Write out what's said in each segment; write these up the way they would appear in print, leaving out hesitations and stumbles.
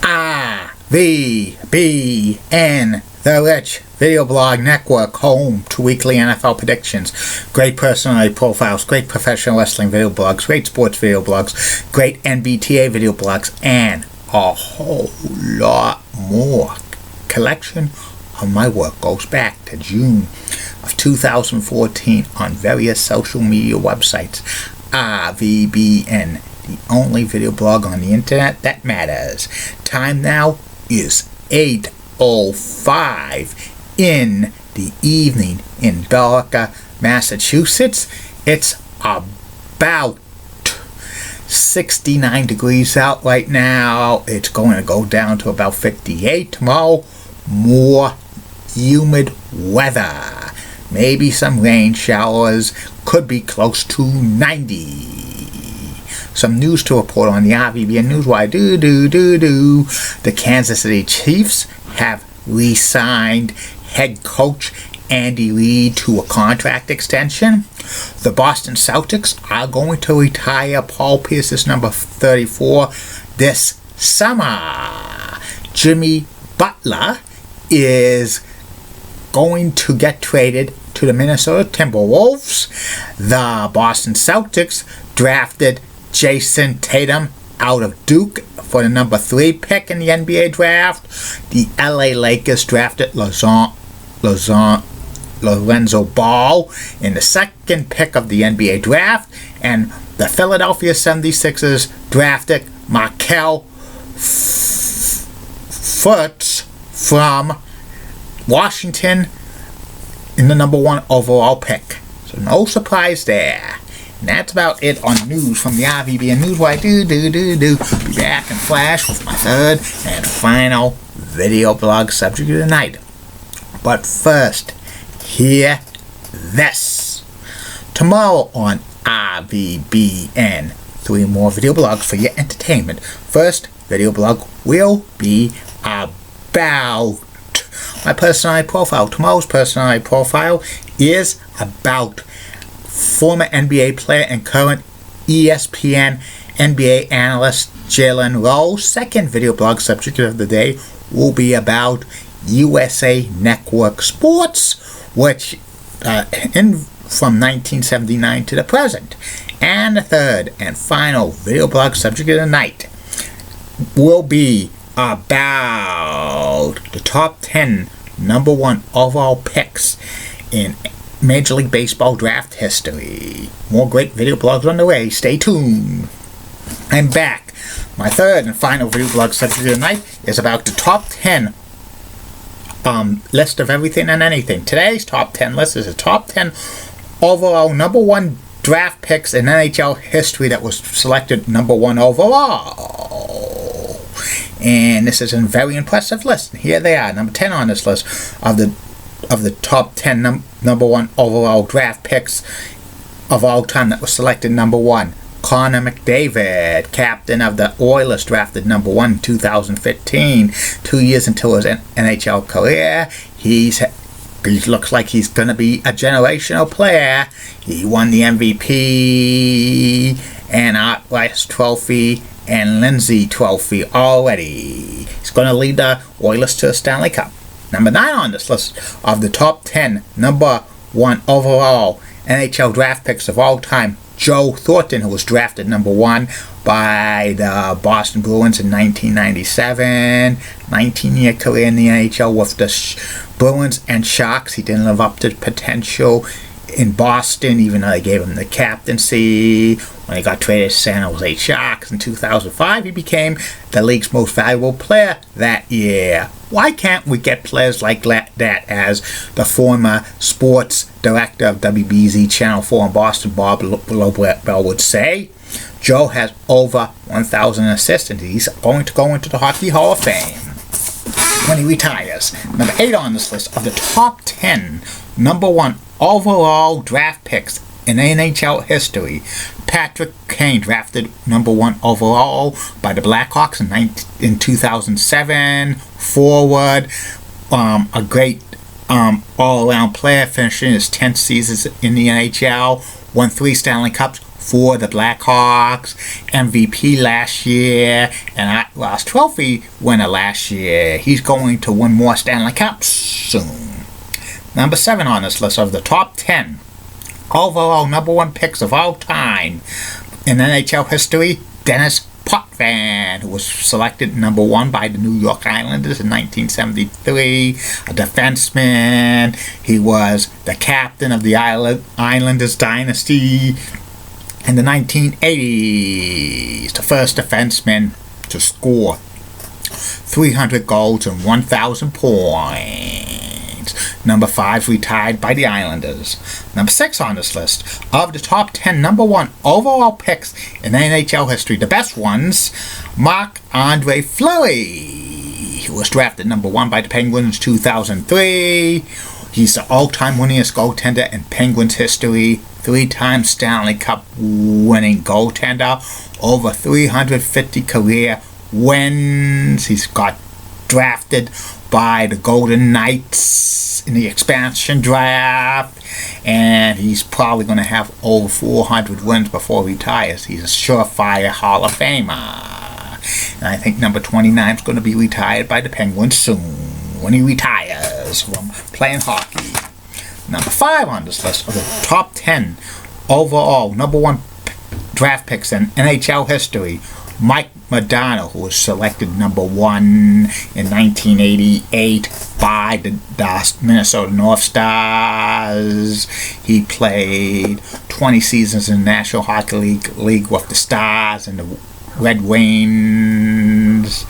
IVBN, the Rich Video Blog Network, home to weekly NFL predictions, great personality profiles, great professional wrestling video blogs, great sports video blogs, great NBTA video blogs, and a whole lot more. Collection of my work goes back to June of 2014 on various social media websites. IVBN, the only video blog on the internet that matters. Time now is 8:05 in the evening in Billerica, Massachusetts. It's about 69 degrees out right now. It's going to go down to about 58 tomorrow. More humid weather. Maybe some rain showers. Could be close to 90. Some news to report on the IVBN Newswire. The Kansas City Chiefs have re-signed head coach Andy Reid to a contract extension. The Boston Celtics are going to retire Paul Pierce's number 34 this summer. Jimmy Butler is going to get traded to the Minnesota Timberwolves. The Boston Celtics drafted Jason Tatum out of Duke for the number 3 pick in the NBA draft. The LA Lakers drafted Lorenzo Ball in the 2nd pick of the NBA draft. And the Philadelphia 76ers drafted Markelle Fultz from Washington in the number 1 overall pick. So no surprise there. And that's about it on news from the IVBN Newswire. Be back in flash with my third and final video blog subject of the night. But first, hear this. Tomorrow on IVBN, 3 more video blogs for your entertainment. First video blog will be about my personality profile. Tomorrow's personality profile is about former NBA player and current ESPN NBA analyst Jalen Rose. Second video blog subject of the day will be about USA Network Sports, which from 1979 to the present. And the third and final video blog subject of the night will be about the top 10 number 1 overall picks in Major League Baseball draft history. More great video blogs on the way. Stay tuned. I'm back. My third and final video blog subject of the night is about the top 10 list of everything and anything. Today's top 10 list is the top 10 overall number 1 draft picks in NHL history that was selected number 1 overall. And this is a very impressive list. Here they are. Number 10 on this list of the top 10 number 1 overall draft picks of all time that was selected number 1. Connor McDavid, captain of the Oilers, drafted number 1 in 2015. 2 years into his NHL career, he looks like he's going to be a generational player. He won the MVP and Art Rice Trophy and Lindsay Trophy already. He's going to lead the Oilers to a Stanley Cup. Number 9 on this list of the top 10 number 1 overall NHL draft picks of all time, Joe Thornton, who was drafted number 1 by the Boston Bruins in 1997. 19-year career in the NHL with the Bruins and Sharks. He didn't live up to potential in Boston, even though they gave him the captaincy. When he got traded to San Jose Sharks in 2005, he became the league's most valuable player that year. Why can't we get players like that, as the former sports director of WBZ Channel 4 in Boston, Bob Lobel, would say? Joe has over 1,000 assists, and he's going to go into the Hockey Hall of Fame when he retires. Number 8 on this list of the top 10 number 1 overall draft picks in NHL history, Patrick Kane, drafted number 1 overall by the Blackhawks in 2007. Forward, a great all-around player, finishing his 10th season in the NHL, won 3 Stanley Cups, for the Blackhawks, MVP last year, and last trophy winner last year. He's going to win more Stanley Cups soon. Number 7 on this list of the top 10 overall number 1 picks of all time in NHL history, Dennis Potvin, who was selected number 1 by the New York Islanders in 1973, a defenseman. He was the captain of the Islanders dynasty in the 1980s, the first defenseman to score 300 goals and 1,000 points. Number 5, retired by the Islanders. Number 6 on this list of the top 10 number 1 overall picks in NHL history, the best ones, Marc-Andre Fleury, who was drafted number 1 by the Penguins in 2003. He's the all-time winningest goaltender in Penguins history, 3-time Stanley Cup winning goaltender, over 350 career wins. He's got drafted by the Golden Knights in the expansion draft, and he's probably going to have over 400 wins before he retires. He's a surefire Hall of Famer. And I think number 29 is going to be retired by the Penguins soon, when he retires from playing hockey. Number 5 on this list of the top 10 overall number 1 draft picks in NHL history, Mike Modano, who was selected number 1 in 1988 by the Minnesota North Stars. He played 20 seasons in the National Hockey League with the Stars and the Red Wings,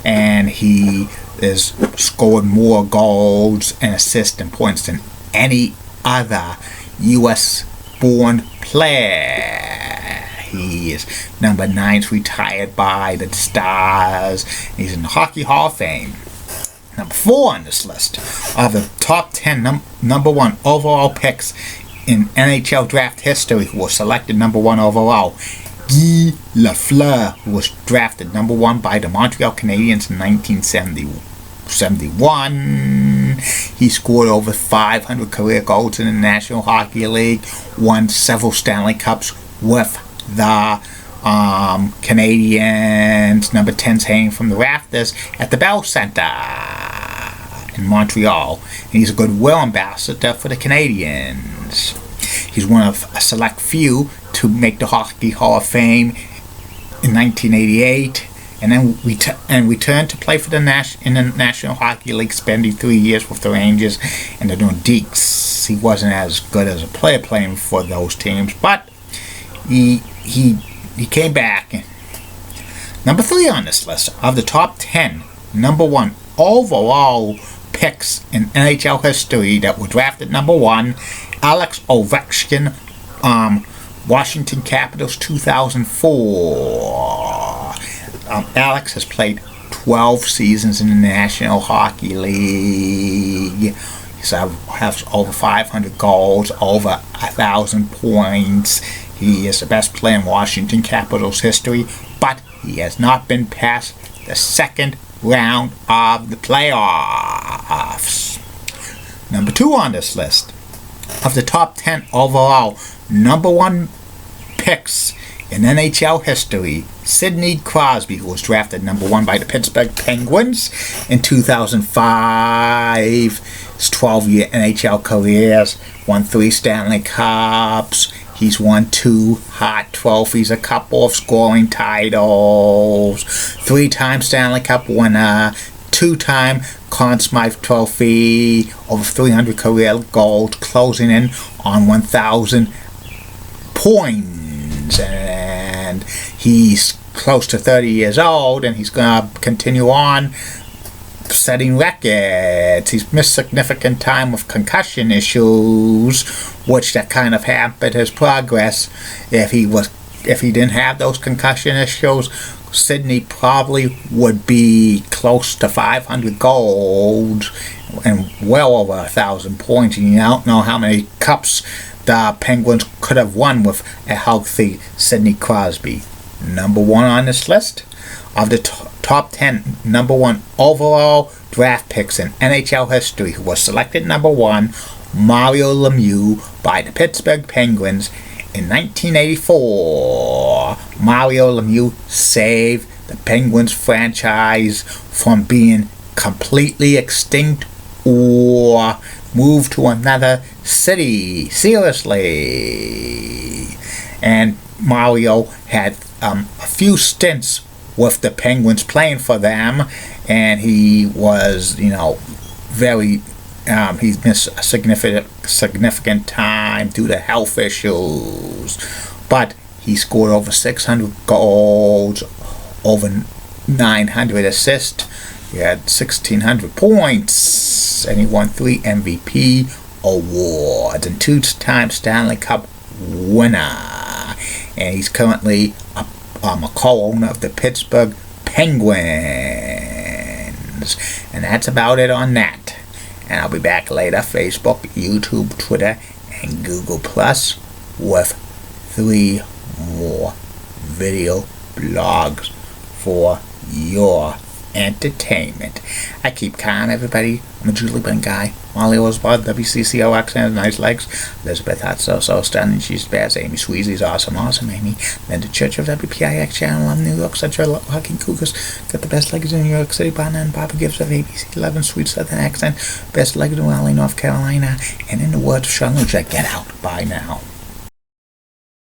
and he has scored more goals and assists and points than any other U.S.-born player. He is number 9, retired by the Stars. He's in the Hockey Hall of Fame. Number 4 on this list of the top 10 number 1 overall picks in NHL draft history, who was selected number 1 overall, Guy Lafleur, who was drafted number 1 by the Montreal Canadiens in 1971. He scored over 500 career goals in the National Hockey League, won several Stanley Cups with the Canadiens. Number 10's hanging from the rafters at the Bell Center in Montreal. And he's a goodwill ambassador for the Canadiens. He's one of a select few to make the Hockey Hall of Fame in 1988, and then returned to play for the National Hockey League, spending 3 years with the Rangers and the Nordiques. He wasn't as good as a player playing for those teams, but he came back. Number 3 on this list of the top 10 number 1 overall picks in NHL history that were drafted number 1, Alex Ovechkin, Washington Capitals 2004. Alex has played 12 seasons in the National Hockey League. He has over 500 goals, over 1,000 points. He is the best player in Washington Capitals history, but he has not been past the second round of the playoffs. Number 2 on this list of the top 10 overall number 1 picks in NHL history, Sidney Crosby, who was drafted number 1 by the Pittsburgh Penguins in 2005. His 12-year NHL career, won 3 Stanley Cups. He's won 2 Hart trophies, a couple of scoring titles, 3-time Stanley Cup winner, 2-time Conn Smythe Trophy, over 300 career goals, closing in on 1,000 points. And he's close to 30 years old, and he's going to continue on setting records. He's missed significant time with concussion issues, which that kind of hampered his progress. If he didn't have those concussion issues, Sidney probably would be close to 500 goals and well over 1,000 points. And you don't know how many cups the Penguins could have won with a healthy Sidney Crosby. Number 1 on this list of the top 10 number 1 overall draft picks in NHL history, who was selected number 1, Mario Lemieux by the Pittsburgh Penguins In 1984, Mario Lemieux saved the Penguins franchise from being completely extinct or moved to another city. Seriously. And Mario had a few stints with the Penguins playing for them, and he was, very he missed a significant time due to health issues, but he scored over 600 goals, over 900 assists. He had 1,600 points, and he won 3 MVP awards and 2-time Stanley Cup winner. And he's currently a co-owner of the Pittsburgh Penguins. And that's about it on that. And I'll be back later, Facebook, YouTube, Twitter, and Google Plus with 3 more video blogs for your entertainment. I keep calm, everybody. I'm a Julie Bun guy. Molly Oswald, WCCOX, has nice legs. Elizabeth Hot, so stunning. She's best. Amy Sweezy's awesome Amy. Linda Church of WPIX channel. I'm New York Central Hockey Cougars. Got the best legs in New York City. Bonna and Papa Gibbs of ABC 11, sweet southern accent. Best legs in Raleigh, North Carolina. And in the words of Sean Lucia, get out. Bye now.